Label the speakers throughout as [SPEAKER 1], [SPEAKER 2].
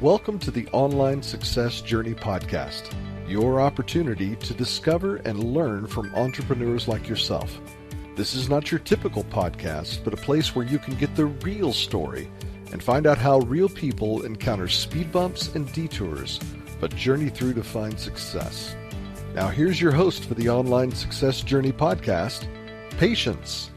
[SPEAKER 1] Welcome to the Online Success Journey Podcast, your opportunity to discover and learn from entrepreneurs like yourself. This is not your typical podcast, but a place where you can get the real story and find out how real people encounter speed bumps and detours, but journey through to find success. Now here's your host for the Online Success Journey Podcast, Patience.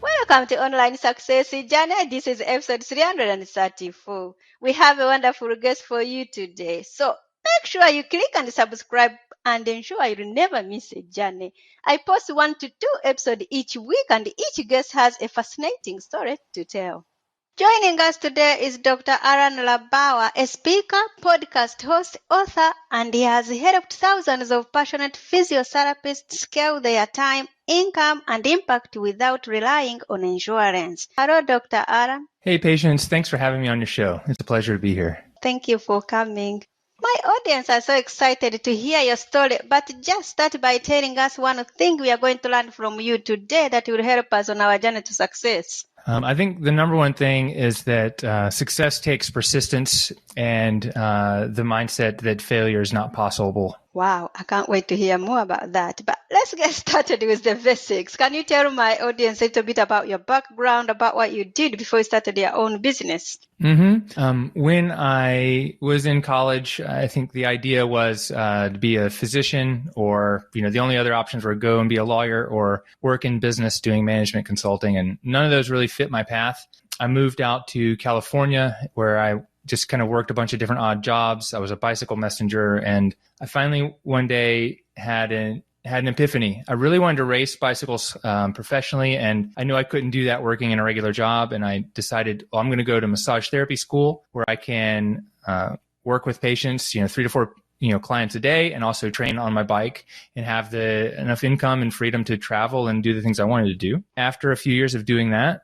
[SPEAKER 2] Welcome to Online Success Journey. This is episode 334. We have a wonderful guest for you today. So make sure you click and subscribe and ensure you'll never miss a journey. I post 1 to 2 episodes each week and each guest has a fascinating story to tell. Joining us today is Dr. LeBauer, a speaker, podcast host, author, and he has helped thousands of passionate physiotherapists scale their time, income, and impact without relying on insurance. Hello, Dr. Aran.
[SPEAKER 3] Hey, Patience. Thanks for having me on your show. It's a pleasure to be here.
[SPEAKER 2] Thank you for coming. My audience are so excited to hear your story, but just start by telling us one thing we are going to learn from you today that will help us on our journey to success.
[SPEAKER 3] I think the number one thing is that success takes persistence and the mindset that failure is not possible.
[SPEAKER 2] Wow, I can't wait to hear more about that. But let's get started with the basics. Can you tell my audience a little bit about your background, about what you did before you started your own business?
[SPEAKER 3] When I was in college, I think the idea was to be a physician, or the only other options were go and be a lawyer or work in business doing management consulting, and none of those really fit my path. I moved out to California where I just kind of worked a bunch of different odd jobs. I was a bicycle messenger, and I finally one day had an epiphany. I really wanted to race bicycles professionally, and I knew I couldn't do that working in a regular job. And I decided, I'm going to go to massage therapy school where I can work with patients, 3 to 4 clients a day, and also train on my bike and have enough income and freedom to travel and do the things I wanted to do. After a few years of doing that,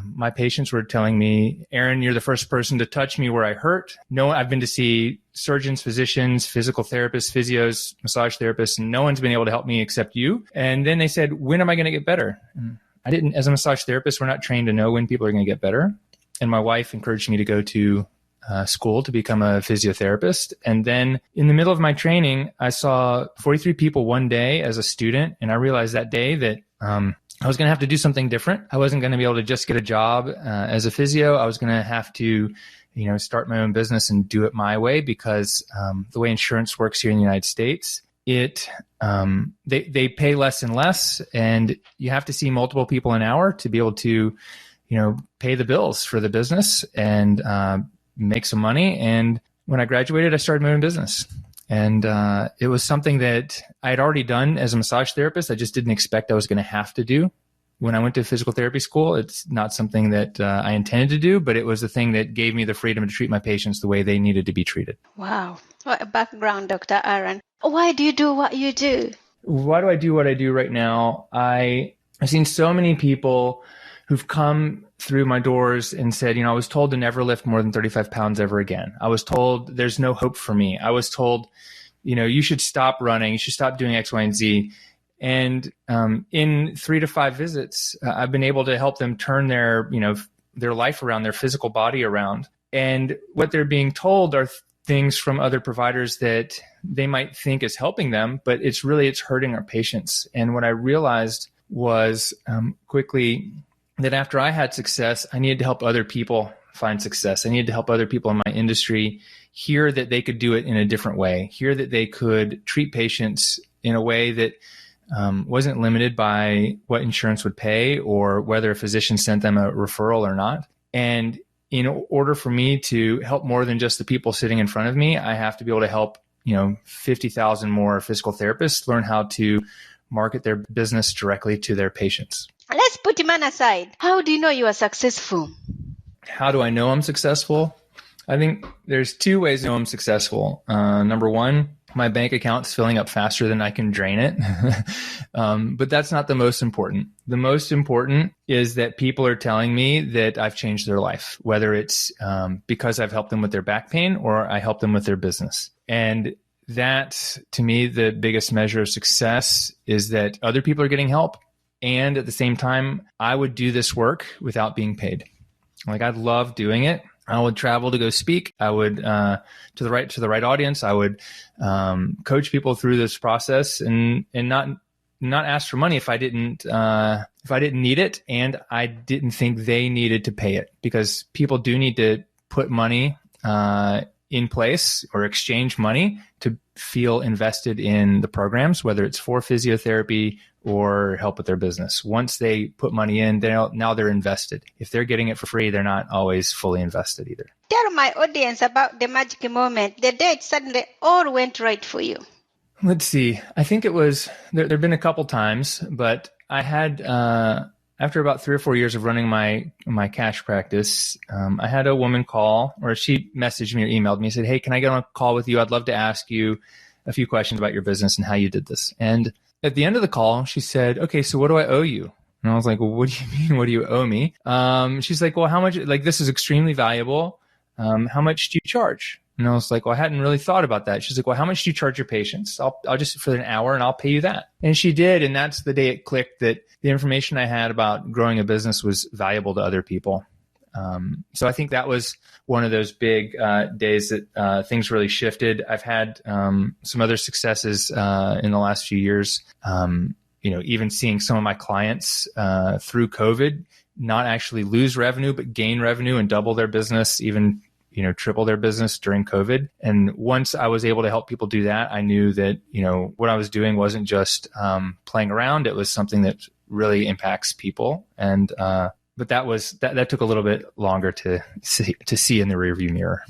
[SPEAKER 3] my patients were telling me, Aaron, you're the first person to touch me where I hurt. No, I've been to see surgeons, physicians, physical therapists, physios, massage therapists, and no one's been able to help me except you. And then they said, when am I going to get better? And I didn't, as a massage therapist, we're not trained to know when people are going to get better. And my wife encouraged me to go to school to become a physiotherapist. And then in the middle of my training, I saw 43 people one day as a student. And I realized that day that I was going to have to do something different. I wasn't going to be able to just get a job as a physio. I was going to have to, start my own business and do it my way, because the way insurance works here in the United States, they pay less and less, and you have to see multiple people an hour to be able to, pay the bills for the business and make some money. And when I graduated, I started my own business. And it was something that I had already done as a massage therapist. I just didn't expect I was going to have to do. When I went to physical therapy school, it's not something that I intended to do, but it was the thing that gave me the freedom to treat my patients the way they needed to be treated.
[SPEAKER 2] Wow. What a background, Dr. Aaron. Why do you do what you do?
[SPEAKER 3] Why do I do what I do right now? I've seen so many people who've come through my doors and said, I was told to never lift more than 35 pounds ever again. I was told there's no hope for me. I was told, you should stop running. You should stop doing X, Y, and Z. And in 3 to 5 visits, I've been able to help them turn their life around, their physical body around. And what they're being told are things from other providers that they might think is helping them, but it's hurting our patients. And what I realized was quickly that after I had success, I needed to help other people find success. I needed to help other people in my industry hear that they could do it in a different way, hear that they could treat patients in a way that wasn't limited by what insurance would pay or whether a physician sent them a referral or not. And in order for me to help more than just the people sitting in front of me, I have to be able to help, 50,000 more physical therapists learn how to market their business directly to their patients.
[SPEAKER 2] Let's put man aside. How do you know you are successful?
[SPEAKER 3] How do I know I'm successful? I think there's 2 ways to know I'm successful. Number one, my bank account's filling up faster than I can drain it. But that's not the most important. The most important is that people are telling me that I've changed their life, whether it's because I've helped them with their back pain or I helped them with their business. And that, to me, the biggest measure of success is that other people are getting help. And at the same time, I would do this work without being paid. Like, I love doing it. I would travel to go speak. I would to the right audience. I would coach people through this process and not ask for money if I didn't need it, and I didn't think they needed to pay it, because people do need to put money in place or exchange money to feel invested in the programs, whether it's for physiotherapy or help with their business. Once they put money in, now they're invested. If they're getting it for free, they're not always fully invested either.
[SPEAKER 2] Tell my audience about the magic moment, the day it suddenly all went right for you.
[SPEAKER 3] Let's see. I think it was, there have been a couple times, but I had, after about 3 or 4 years of running my cash practice, I had a woman call, or she messaged me or emailed me and said, "Hey, can I get on a call with you? I'd love to ask you a few questions about your business and how you did this." And at the end of the call, she said, "Okay, so what do I owe you?" And I was like, "Well, what do you mean? What do you owe me?" She's like, "Well, how much, like, this is extremely valuable. How much do you charge?" And I was like, "Well, I hadn't really thought about that." She's like, "Well, how much do you charge your patients? I'll just for an hour and I'll pay you that." And she did. And that's the day it clicked that the information I had about growing a business was valuable to other people. So I think that was one of those big days that things really shifted. I've had some other successes in the last few years. Even seeing some of my clients through COVID not actually lose revenue, but gain revenue and double their business, even triple their business during COVID. And once I was able to help people do that, I knew that, what I was doing wasn't just playing around. It was something that really impacts people. And, but that took a little bit longer to see in the rearview mirror.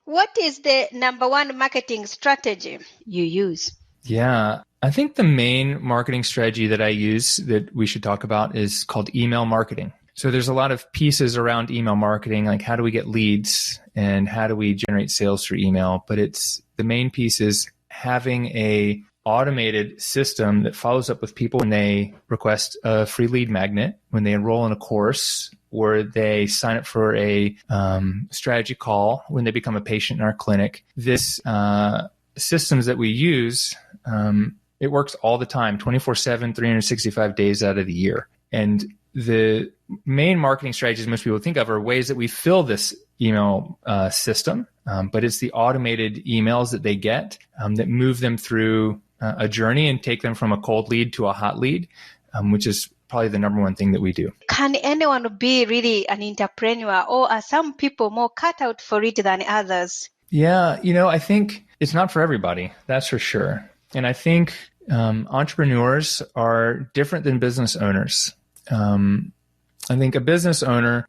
[SPEAKER 2] What is the number one marketing strategy you use?
[SPEAKER 3] Yeah, I think the main marketing strategy that I use that we should talk about is called email marketing. So there's a lot of pieces around email marketing, like how do we get leads and how do we generate sales through email? But the main piece is having a automated system that follows up with people when they request a free lead magnet, when they enroll in a course, or they sign up for a strategy call, when they become a patient in our clinic. This systems that we use, it works all the time, 24/7, 365 days out of the year. And the main marketing strategies most people think of are ways that we fill this email system, but it's the automated emails that they get that move them through a journey and take them from a cold lead to a hot lead, which is probably the number one thing that we do.
[SPEAKER 2] Can anyone be really an entrepreneur, or are some people more cut out for it than others?
[SPEAKER 3] Yeah, I think it's not for everybody, that's for sure. And I think entrepreneurs are different than business owners. I think a business owner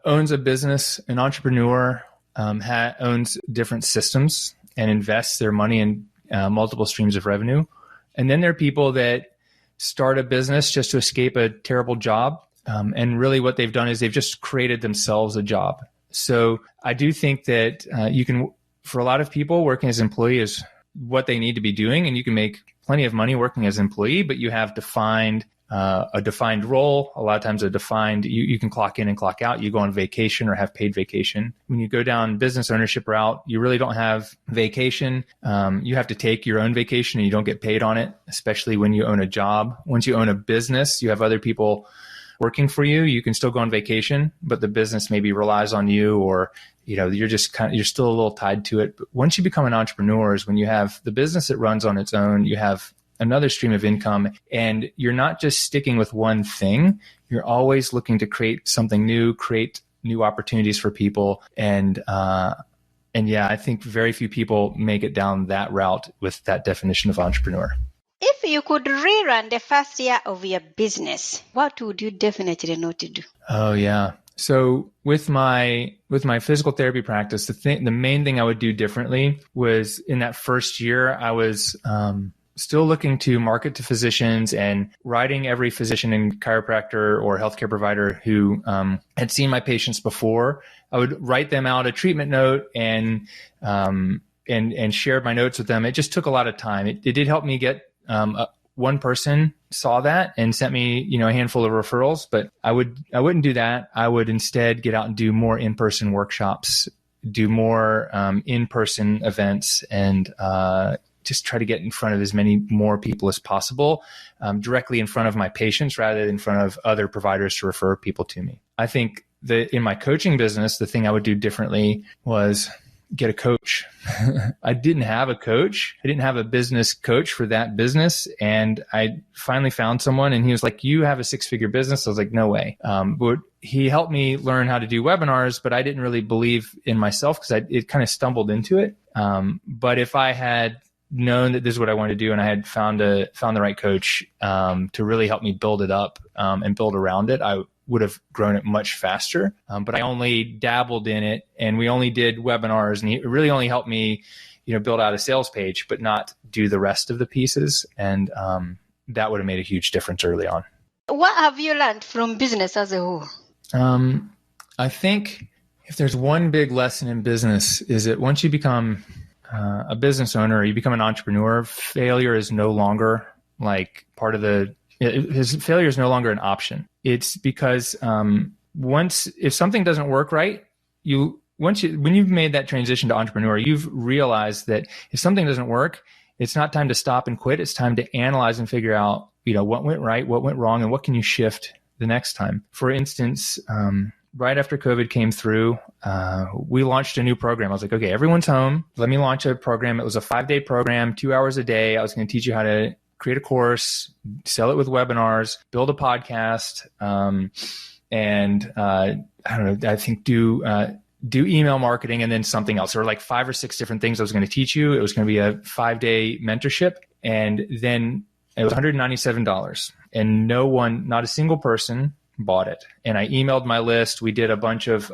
[SPEAKER 3] owns a business. An entrepreneur owns different systems and invests their money in multiple streams of revenue. And then there are people that start a business just to escape a terrible job. And really what they've done is they've just created themselves a job. So I do think that you can, for a lot of people, working as an employee is what they need to be doing. And you can make plenty of money working as an employee, but you have a defined role. A lot of times you can clock in and clock out. You go on vacation or have paid vacation. When you go down business ownership route, you really don't have vacation. You have to take your own vacation and you don't get paid on it, especially when you own a job. Once you own a business, you have other people working for you. You can still go on vacation, but the business maybe relies on you, or you're still a little tied to it. But once you become an entrepreneur is when you have the business that runs on its own, you have another stream of income, and you're not just sticking with one thing. You're always looking to create something new, create new opportunities for people. And yeah, I think very few people make it down that route with that definition of entrepreneur.
[SPEAKER 2] If you could rerun the first year of your business, what would you definitely not do?
[SPEAKER 3] Oh, yeah. So with my physical therapy practice, the main thing I would do differently was in that first year, I was still looking to market to physicians and writing every physician and chiropractor or healthcare provider who had seen my patients before. I would write them out a treatment note and share my notes with them. It just took a lot of time. It did help me get one person saw that and sent me, a handful of referrals, but I wouldn't do that. I would instead get out and do more in-person workshops, do more in-person events, and just try to get in front of as many more people as possible, directly in front of my patients rather than in front of other providers to refer people to me. I think that in my coaching business, the thing I would do differently was get a coach. I didn't have a coach. I didn't have a business coach for that business. And I finally found someone and he was like, you have a 6-figure business. I was like, no way. But he helped me learn how to do webinars, but I didn't really believe in myself because it kind of stumbled into it. But if I had known that this is what I wanted to do and I had found the right coach to really help me build it up and build around it, I would have grown it much faster. But I only dabbled in it and we only did webinars and it really only helped me, build out a sales page, but not do the rest of the pieces. And that would have made a huge difference early on.
[SPEAKER 2] What have you learned from business as a whole?
[SPEAKER 3] I think if there's one big lesson in business is that once you become a business owner, or you become an entrepreneur, failure is no longer like part of failure is no longer an option. It's because if something doesn't work right, when you've made that transition to entrepreneur, you've realized that if something doesn't work, it's not time to stop and quit. It's time to analyze and figure out, what went right, what went wrong, and what can you shift the next time. For instance, right after COVID came through, we launched a new program. I was like, okay, everyone's home. Let me launch a program. It was a 5-day program, 2 hours a day. I was going to teach you how to create a course, sell it with webinars, build a podcast, and I think do email marketing and then something else. There were like 5 or 6 different things I was going to teach you. It was going to be a 5-day mentorship. And then it was $197 and not a single person bought it. And I emailed my list. We did a bunch of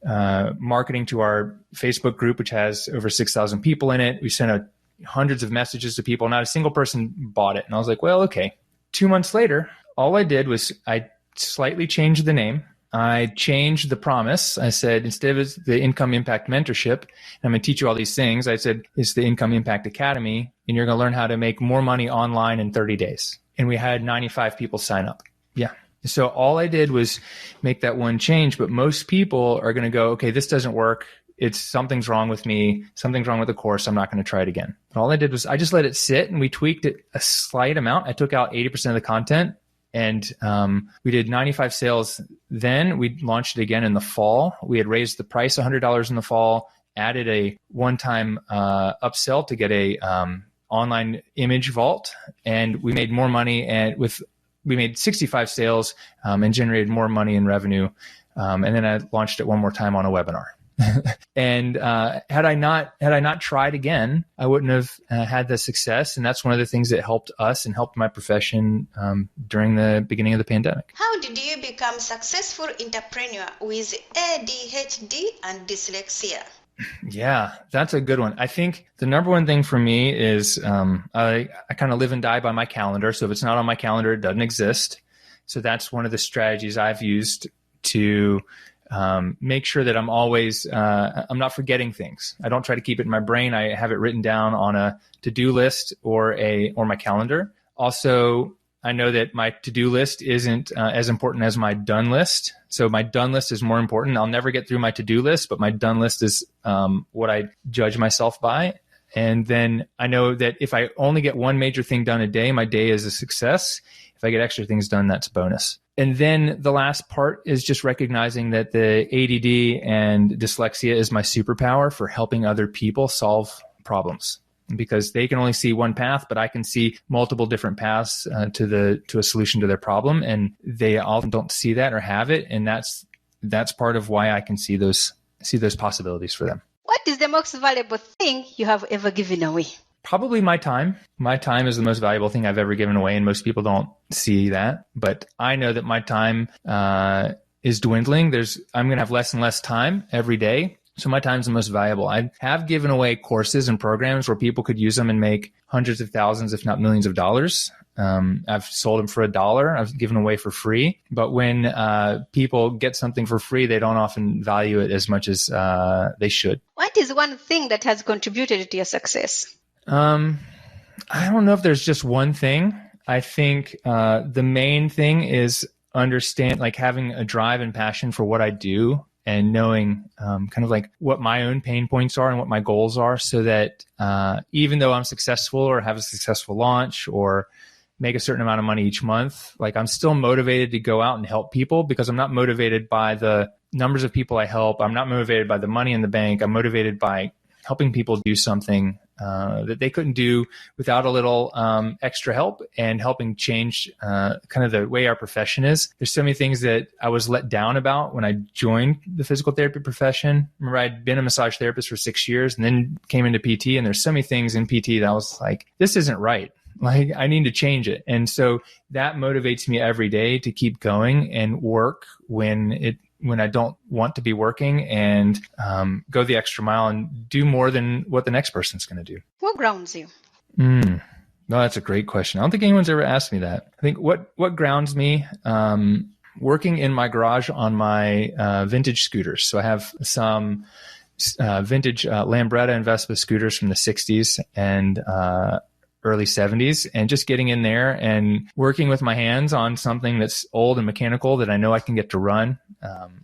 [SPEAKER 3] marketing to our Facebook group, which has over 6,000 people in it. We sent out hundreds of messages to people. Not a single person bought it. And I was like, well, okay. 2 months later, all I did was I slightly changed the name. I changed the promise. I said, instead of the Income Impact Mentorship, I'm going to teach you all these things. I said, it's the Income Impact Academy, and you're going to learn how to make more money online in 30 days. And we had 95 people sign up. Yeah. So all I did was make that one change, but most people are going to go, okay, this doesn't work. Something's wrong with me. Something's wrong with the course. I'm not going to try it again. But all I did was I just let it sit and we tweaked it a slight amount. I took out 80% of the content and we did 95 sales. Then we launched it again in the fall. We had raised the price $100 in the fall, added a one-time upsell to get a online image vault. And we made more money we made 65 sales and generated more money in revenue. And then I launched it one more time on a webinar. And had I not tried again, I wouldn't have had the success. And that's one of the things that helped us and helped my profession during the beginning of the pandemic.
[SPEAKER 2] How did you become successful entrepreneur with ADHD and dyslexia?
[SPEAKER 3] Yeah, that's a good one. I think the number one thing for me is I kind of live and die by my calendar. So if it's not on my calendar, it doesn't exist. So that's one of the strategies I've used to make sure that I'm always, I'm not forgetting things. I don't try to keep it in my brain. I have it written down on a to-do list or my calendar. Also, I know that my to-do list isn't as important as my done list. So my done list is more important. I'll never get through my to-do list, but my done list is what I judge myself by. And then I know that if I only get one major thing done a day, my day is a success. If I get extra things done, that's a bonus. And then the last part is just recognizing that the ADD and dyslexia is my superpower for helping other people solve problems, because they can only see one path, but I can see multiple different paths to a solution to their problem, and they often don't see that or have it, and that's part of why I can see those possibilities for them.
[SPEAKER 2] What is the most valuable thing you have ever given away?
[SPEAKER 3] Probably my time. My time is the most valuable thing I've ever given away, and most people don't see that. But I know that my time is dwindling. I'm going to have less and less time every day. So my time is the most valuable. I have given away courses and programs where people could use them and make hundreds of thousands, if not millions of dollars. I've sold them for $1. I've given away for free. But when people get something for free, they don't often value it as much as they should.
[SPEAKER 2] What is one thing that has contributed to your success?
[SPEAKER 3] I don't know if there's just one thing. I think the main thing is having a drive and passion for what I do and knowing kind of like what my own pain points are and what my goals are, so that even though I'm successful or have a successful launch or make a certain amount of money each month, like I'm still motivated to go out and help people, because I'm not motivated by the numbers of people I help. I'm not motivated by the money in the bank. I'm motivated by helping people do something that they couldn't do without a little extra help, and helping change kind of the way our profession is. There's so many things that I was let down about when I joined the physical therapy profession. Remember, I'd been a massage therapist for 6 years and then came into PT, and there's so many things in PT that I was like, this isn't right. Like, I need to change it. And so that motivates me every day to keep going and work when I don't want to be working, and go the extra mile and do more than what the next person's going to do.
[SPEAKER 2] What grounds you?
[SPEAKER 3] No, that's a great question. I don't think anyone's ever asked me that. I think what grounds me, working in my garage on my vintage scooters. So I have some vintage Lambretta and Vespa scooters from the 60s and early 70s, and just getting in there and working with my hands on something that's old and mechanical that I know I can get to run,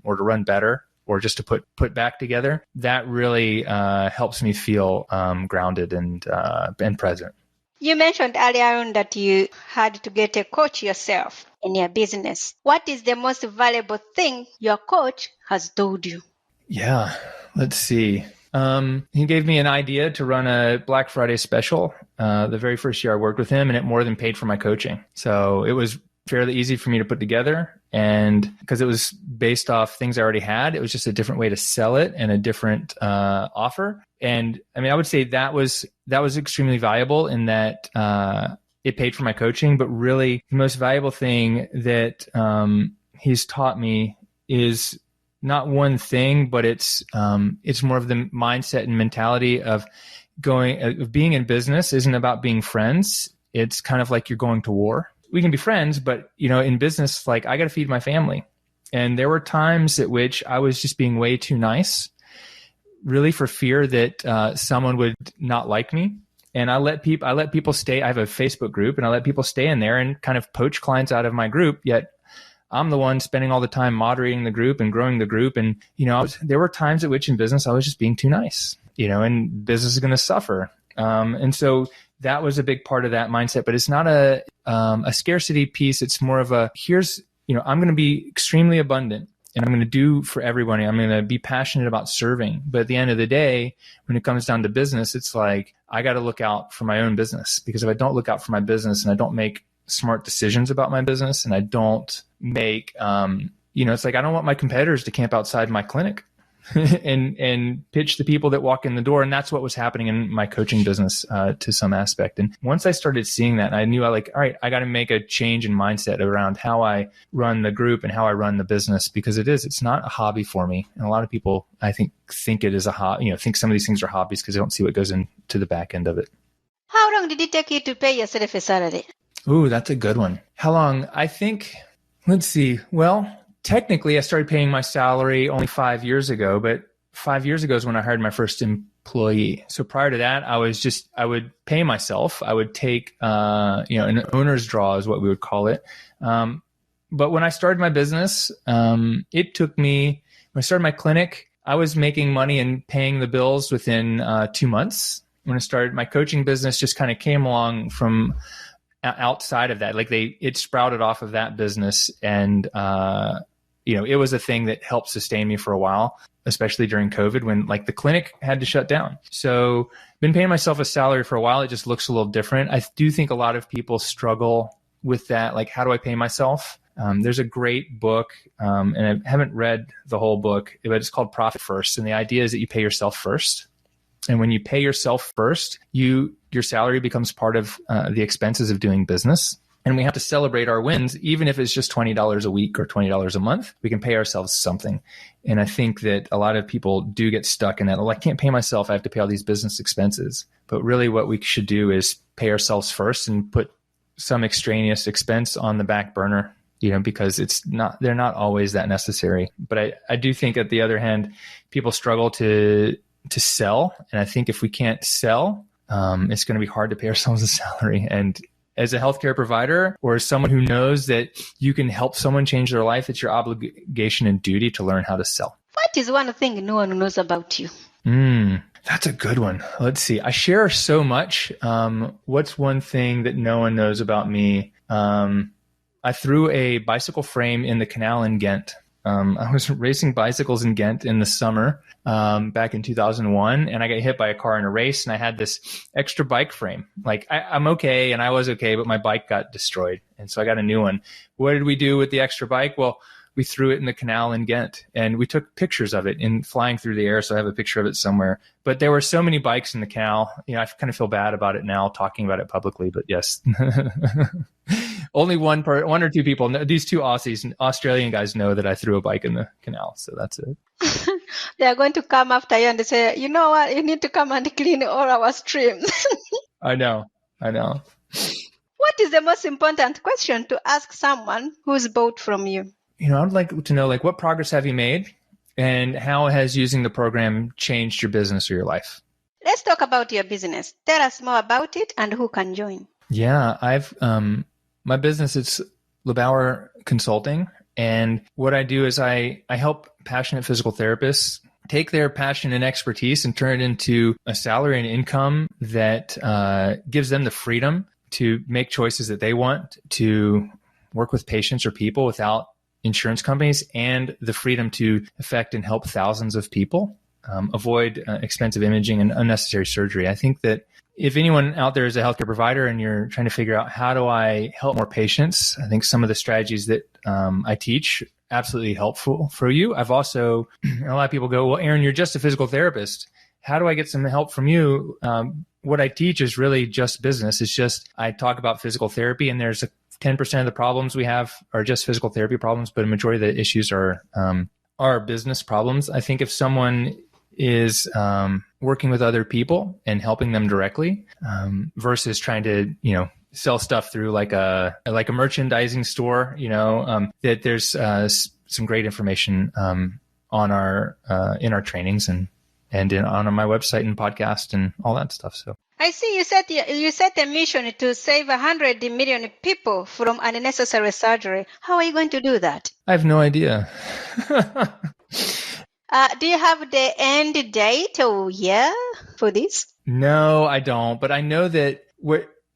[SPEAKER 3] or to run better, or just to put back together. That really helps me feel grounded and present.
[SPEAKER 2] You mentioned earlier on that you had to get a coach yourself in your business. What is the most valuable thing your coach has told you?
[SPEAKER 3] Yeah, let's see. He gave me an idea to run a Black Friday special the very first year I worked with him, and it more than paid for my coaching. So it was fairly easy for me to put together, and because it was based off things I already had, it was just a different way to sell it and a different offer. And I mean, I would say that was extremely valuable in that it paid for my coaching. But really, the most valuable thing that he's taught me is not one thing, but it's more of the mindset and mentality of being in business isn't about being friends. It's kind of like you're going to war. We can be friends, but in business, like, I got to feed my family. And there were times at which I was just being way too nice, really for fear that someone would not like me. And I let people stay. I have a Facebook group, and I let people stay in there and kind of poach clients out of my group. Yet I'm the one spending all the time moderating the group and growing the group. And, there were times at which in business I was just being too nice, and business is going to suffer. And so that was a big part of that mindset, but it's not a scarcity piece. It's more of I'm going to be extremely abundant, and I'm going to do for everybody. I'm going to be passionate about serving. But at the end of the day, when it comes down to business, it's like, I got to look out for my own business, because if I don't look out for my business and I don't make smart decisions about my business, and I don't make, it's like, I don't want my competitors to camp outside my clinic and pitch the people that walk in the door. And that's what was happening in my coaching business to some aspect. And once I started seeing that, I knew all right, I got to make a change in mindset around how I run the group and how I run the business, because it's not a hobby for me. And a lot of people, I think it is a hobby, think some of these things are hobbies because they don't see what goes into the back end of it.
[SPEAKER 2] How long did it take you to pay yourself a salary?
[SPEAKER 3] Ooh, that's a good one. How long? I think, let's see. Well, technically I started paying my salary only 5 years ago, but 5 years ago is when I hired my first employee. So prior to that, I would pay myself. I would take, an owner's draw is what we would call it. But when I started my business, when I started my clinic, I was making money and paying the bills within 2 months. When I started my coaching business, just kind of came along from outside of that. Like it sprouted off of that business, and it was a thing that helped sustain me for a while, especially during COVID when like the clinic had to shut down. So been paying myself a salary for a while. It just looks a little different. I do think a lot of people struggle with that. Like, how do I pay myself? There's a great book, and I haven't read the whole book, but it's called Profit First. And the idea is that you pay yourself first. And when you pay yourself first, your salary becomes part of the expenses of doing business. And we have to celebrate our wins, even if it's just $20 a week or $20 a month. We can pay ourselves something. And I think that a lot of people do get stuck in that. Well, I can't pay myself. I have to pay all these business expenses. But really what we should do is pay ourselves first and put some extraneous expense on the back burner, because they're not always that necessary. But I do think, at the other hand, people struggle to sell. And I think if we can't sell, it's going to be hard to pay ourselves a salary. And as a healthcare provider, or as someone who knows that you can help someone change their life, it's your obligation and duty to learn how to sell.
[SPEAKER 2] What is one thing no one knows about you?
[SPEAKER 3] That's a good one. Let's see. I share so much. What's one thing that no one knows about me? I threw a bicycle frame in the canal in Ghent. I was racing bicycles in Ghent in the summer back in 2001, and I got hit by a car in a race, and I had this extra bike frame. Like, I'm okay, and I was okay, but my bike got destroyed, and so I got a new one. What did we do with the extra bike? Well, we threw it in the canal in Ghent, and we took pictures of it in flying through the air, so I have a picture of it somewhere. But there were so many bikes in the canal. I kind of feel bad about it now, talking about it publicly, but yes. Only one or two people, these two Australian guys know that I threw a bike in the canal, so that's it.
[SPEAKER 2] They are going to come after you and say, you know what, you need to come and clean all our streams.
[SPEAKER 3] I know.
[SPEAKER 2] What is the most important question to ask someone who's bought from you?
[SPEAKER 3] I'd like to know, what progress have you made, and how has using the program changed your business or your life?
[SPEAKER 2] Let's talk about your business. Tell us more about it and who can join.
[SPEAKER 3] Yeah, I've my business is LeBauer Consulting, and what I do is I help passionate physical therapists take their passion and expertise and turn it into a salary and income that gives them the freedom to make choices that they want, to work with patients or people without insurance companies, and the freedom to affect and help thousands of people avoid expensive imaging and unnecessary surgery. I think that if anyone out there is a healthcare provider and you're trying to figure out how do I help more patients, I think some of the strategies that I teach absolutely helpful for you. I've also, a lot of people go, well, Aaron, you're just a physical therapist. How do I get some help from you? What I teach is really just business. It's just, I talk about physical therapy, and there's 10% of the problems we have are just physical therapy problems, but a majority of the issues are business problems. I think if someone is working with other people and helping them directly versus trying to, sell stuff through like a merchandising store, that there's some great information on in our trainings and on my website and podcast and all that stuff. So
[SPEAKER 2] I see you set a mission to save 100 million people from unnecessary surgery. How are you going to do that?
[SPEAKER 3] I have no idea.
[SPEAKER 2] Do you have the end date or year for this?
[SPEAKER 3] No, I don't. But I know that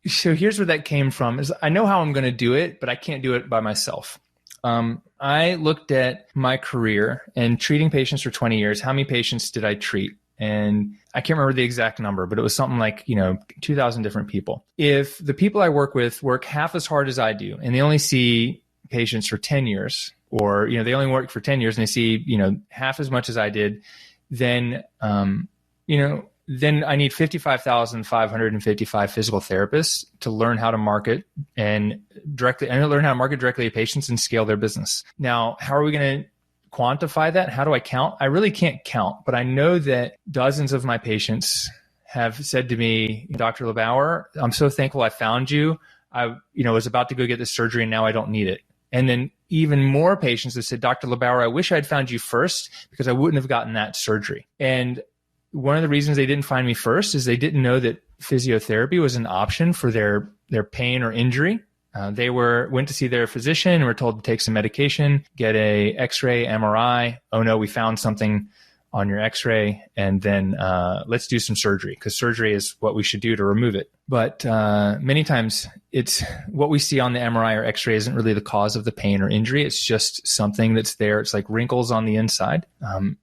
[SPEAKER 3] so here's where that came from is I know how I'm going to do it, but I can't do it by myself. I looked at my career and treating patients for 20 years. How many patients did I treat? And I can't remember the exact number, but it was something like, 2,000 different people. If the people I work with work half as hard as I do, and they only see patients for 10 years, or, they only work for 10 years and they see, half as much as I did, then, then I need 55,555 physical therapists to learn how to market and learn how to market directly to patients and scale their business. Now, how are we going to quantify that? How do I count? I really can't count, but I know that dozens of my patients have said to me, Dr. LeBauer, I'm so thankful I found you. I, was about to go get this surgery and now I don't need it. And then even more patients have said, Dr. LeBauer, I wish I'd found you first because I wouldn't have gotten that surgery. And one of the reasons they didn't find me first is they didn't know that physiotherapy was an option for their pain or injury. They went to see their physician and were told to take some medication, get a X-ray, MRI. Oh no, we found something on your X-ray, and then let's do some surgery, because surgery is what we should do to remove it. But many times it's what we see on the MRI or X-ray isn't really the cause of the pain or injury. It's just something that's there. It's like wrinkles on the inside.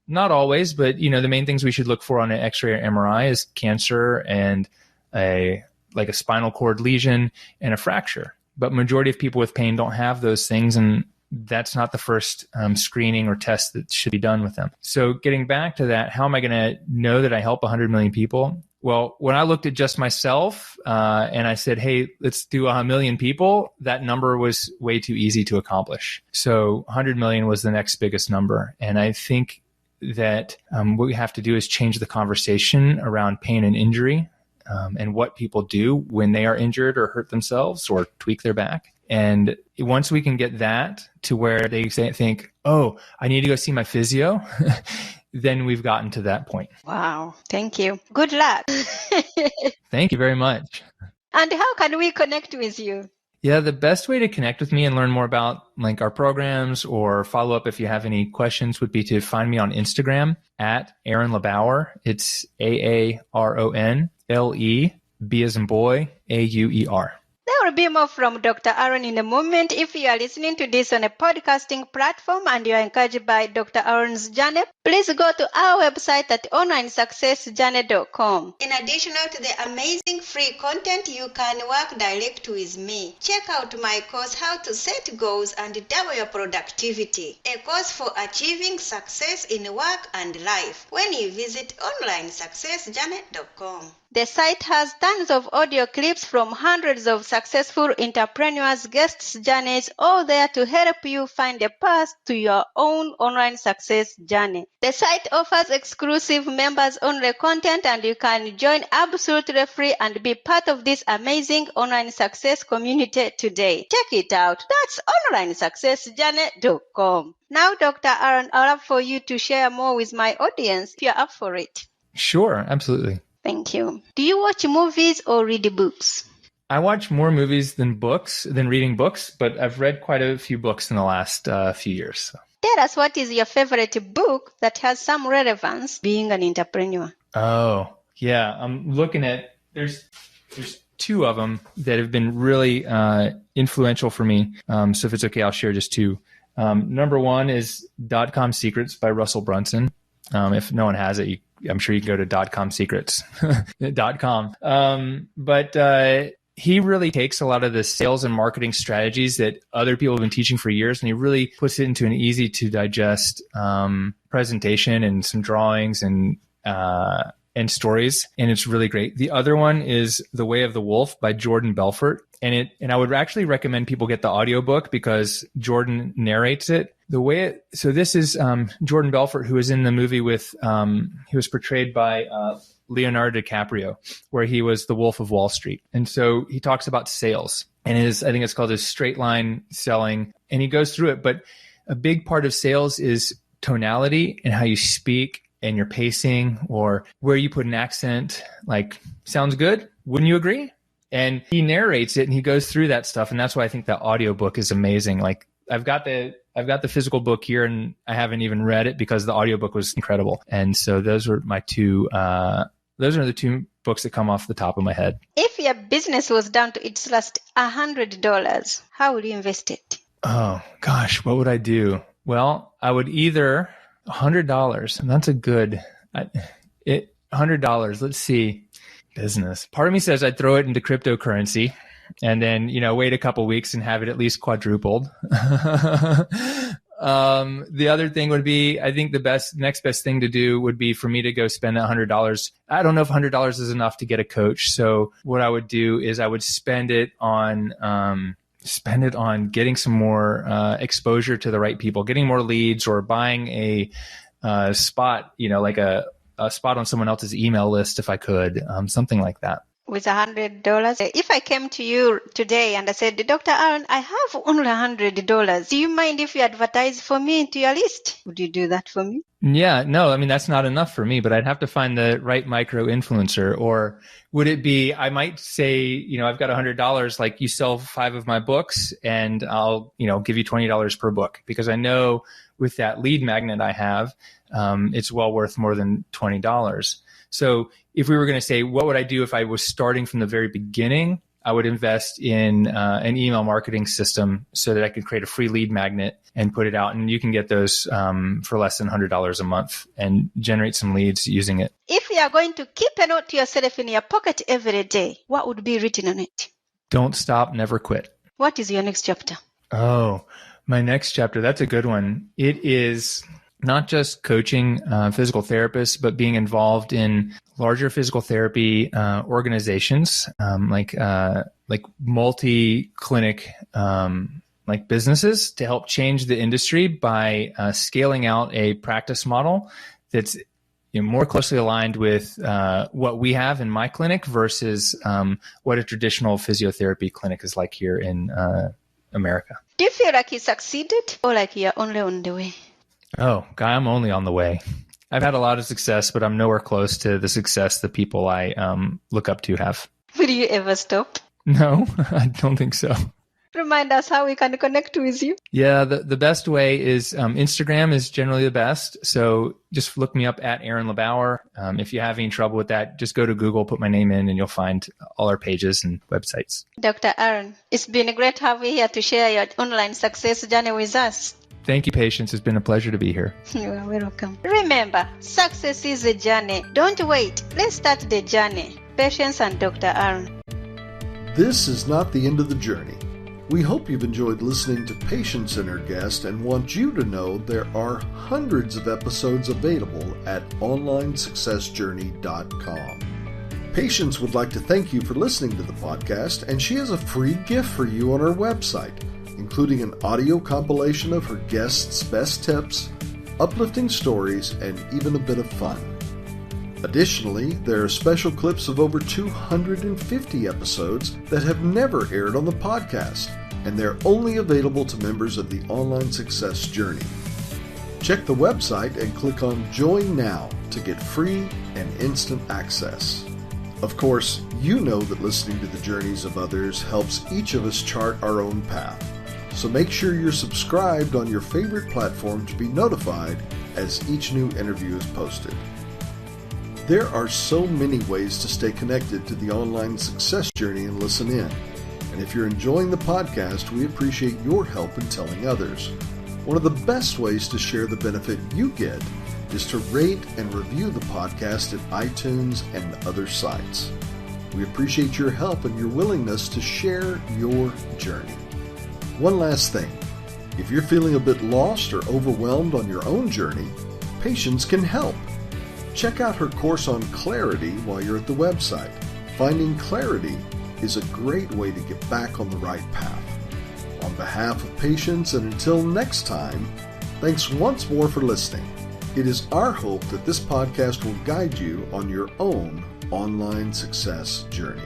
[SPEAKER 3] Not always, but the main things we should look for on an X-ray or MRI is cancer and a spinal cord lesion and a fracture. But majority of people with pain don't have those things, and that's not the first screening or test that should be done with them. So getting back to that, how am I going to know that I help 100 million people? Well, when I looked at just myself and I said, hey, let's do 1 million people, that number was way too easy to accomplish. So 100 million was the next biggest number. And I think that what we have to do is change the conversation around pain and injury and what people do when they are injured or hurt themselves or tweak their back. And once we can get that to where they think, oh, I need to go see my physio, then we've gotten to that point.
[SPEAKER 2] Wow. Thank you. Good luck.
[SPEAKER 3] Thank you very much.
[SPEAKER 2] And how can we connect with you?
[SPEAKER 3] Yeah, the best way to connect with me and learn more about like our programs or follow up if you have any questions would be to find me on Instagram at Aaron LeBauer. It's AARONLE, B as in boy, AUER.
[SPEAKER 2] There will be more from Dr. Aaron in a moment. If you are listening to this on a podcasting platform and you are encouraged by Dr. Aaron's journey, please go to our website at onlinesuccessjourney.com. In addition to the amazing free content, you can work direct with me. Check out my course, How to Set Goals and Double Your Productivity, a course for achieving success in work and life when you visit onlinesuccessjourney.com. The site has tons of audio clips from hundreds of successful entrepreneurs' guests' journeys, all there to help you find a path to your own online success journey. The site offers exclusive members-only content, and you can join absolutely free and be part of this amazing online success community today. Check it out. That's onlinesuccessjourney.com. Now, Dr. Aaron, I'd love for you to share more with my audience if you're up for it.
[SPEAKER 3] Sure, absolutely.
[SPEAKER 2] Thank you. Do you watch movies or read books?
[SPEAKER 3] I watch more movies than reading books, but I've read quite a few books in the last few years. So.
[SPEAKER 2] Tell us, what is your favorite book that has some relevance being an entrepreneur?
[SPEAKER 3] Oh, yeah. I'm looking at, there's two of them that have been really influential for me. So if it's okay, I'll share just two. Number one is .com Secrets by Russell Brunson. If no one has it, I'm sure you can go to .comsecrets.com. But he really takes a lot of the sales and marketing strategies that other people have been teaching for years, and he really puts it into an easy to digest presentation and some drawings and stories. And it's really great. The other one is The Way of the Wolf by Jordan Belfort. And I would actually recommend people get the audiobook because Jordan narrates it. So this is Jordan Belfort, who was in the movie with, he was portrayed by Leonardo DiCaprio, where he was the Wolf of Wall Street. And so he talks about sales, and I think it's called his straight line selling. And he goes through it. But a big part of sales is tonality and how you speak and your pacing or where you put an accent. Like, sounds good? Wouldn't you agree? And he narrates it and he goes through that stuff. And that's why I think the audiobook is amazing. Like, I've got the physical book here and I haven't even read it because the audiobook was incredible. And so those are my two, those are the two books that come off the top of my head.
[SPEAKER 2] If your business was down to its last $100, how would you invest it?
[SPEAKER 3] Oh gosh, what would I do? Well, I would either $100, and that's a good, $100. Let's see, business. Part of me says I'd throw it into cryptocurrency and then, wait a couple weeks and have it at least quadrupled. The other thing would be, I think the next best thing to do would be for me to go spend $100. I don't know if $100 is enough to get a coach. So what I would do is I would spend it on getting some more exposure to the right people, getting more leads, or buying a spot, like a spot on someone else's email list if I could, something like that.
[SPEAKER 2] With $100, if I came to you today and I said, Dr. Aaron, I have only $100. Do you mind if you advertise for me into your list? Would you do that for me?
[SPEAKER 3] Yeah, no, I mean, that's not enough for me, but I'd have to find the right micro influencer. Or would it be, I might say, I've got $100, like you sell 5 of my books and I'll, give you $20 per book, because I know with that lead magnet I have, it's well worth more than $20. So if we were going to say, what would I do if I was starting from the very beginning? I would invest in an email marketing system so that I could create a free lead magnet and put it out. And you can get those for less than $100 a month and generate some leads using it.
[SPEAKER 2] If you are going to keep a note to yourself in your pocket every day, what would be written on it?
[SPEAKER 3] Don't stop, never quit.
[SPEAKER 2] What is your next chapter?
[SPEAKER 3] Oh, my next chapter. That's a good one. It is not just coaching physical therapists, but being involved in larger physical therapy organizations, like multi-clinic like businesses, to help change the industry by scaling out a practice model that's more closely aligned with what we have in my clinic versus what a traditional physiotherapy clinic is like here in America.
[SPEAKER 2] Do you feel like you succeeded or like you're only on the way?
[SPEAKER 3] Oh, Guy, I'm only on the way. I've had a lot of success, but I'm nowhere close to the success the people I look up to have.
[SPEAKER 2] Will you ever stop?
[SPEAKER 3] No, I don't think so.
[SPEAKER 2] remind us how we can connect with you?
[SPEAKER 3] Yeah, the best way is Instagram is generally the best. So just look me up at Aaron LeBauer. If you have any trouble with that, just go to Google, put my name in, and you'll find all our pages and websites.
[SPEAKER 2] Dr. Aaron, it's been great having you here to share your online success journey with us.
[SPEAKER 3] Thank you, Patience. It's been a pleasure to be here.
[SPEAKER 2] You are welcome. Remember, success is a journey. Don't wait. Let's start the journey. Patience and Dr. Aaron.
[SPEAKER 1] This is not the end of the journey. We hope you've enjoyed listening to Patience and her guest and want you to know there are hundreds of episodes available at onlinesuccessjourney.com. Patience would like to thank you for listening to the podcast, and she has a free gift for you on her website, including an audio compilation of her guests' best tips, uplifting stories, and even a bit of fun. Additionally, there are special clips of over 250 episodes that have never aired on the podcast, and they're only available to members of the Online Success Journey. Check the website and click on Join Now to get free and instant access. Of course, you know that listening to the journeys of others helps each of us chart our own path. So make sure you're subscribed on your favorite platform to be notified as each new interview is posted. There are so many ways to stay connected to the Online Success Journey and listen in. And if you're enjoying the podcast, we appreciate your help in telling others. One of the best ways to share the benefit you get is to rate and review the podcast at iTunes and other sites. We appreciate your help and your willingness to share your journey. One last thing. If you're feeling a bit lost or overwhelmed on your own journey, Patience can help. Check out her course on clarity while you're at the website. Finding clarity is a great way to get back on the right path. On behalf of Patience, and until next time, thanks once more for listening. It is our hope that this podcast will guide you on your own online success journey.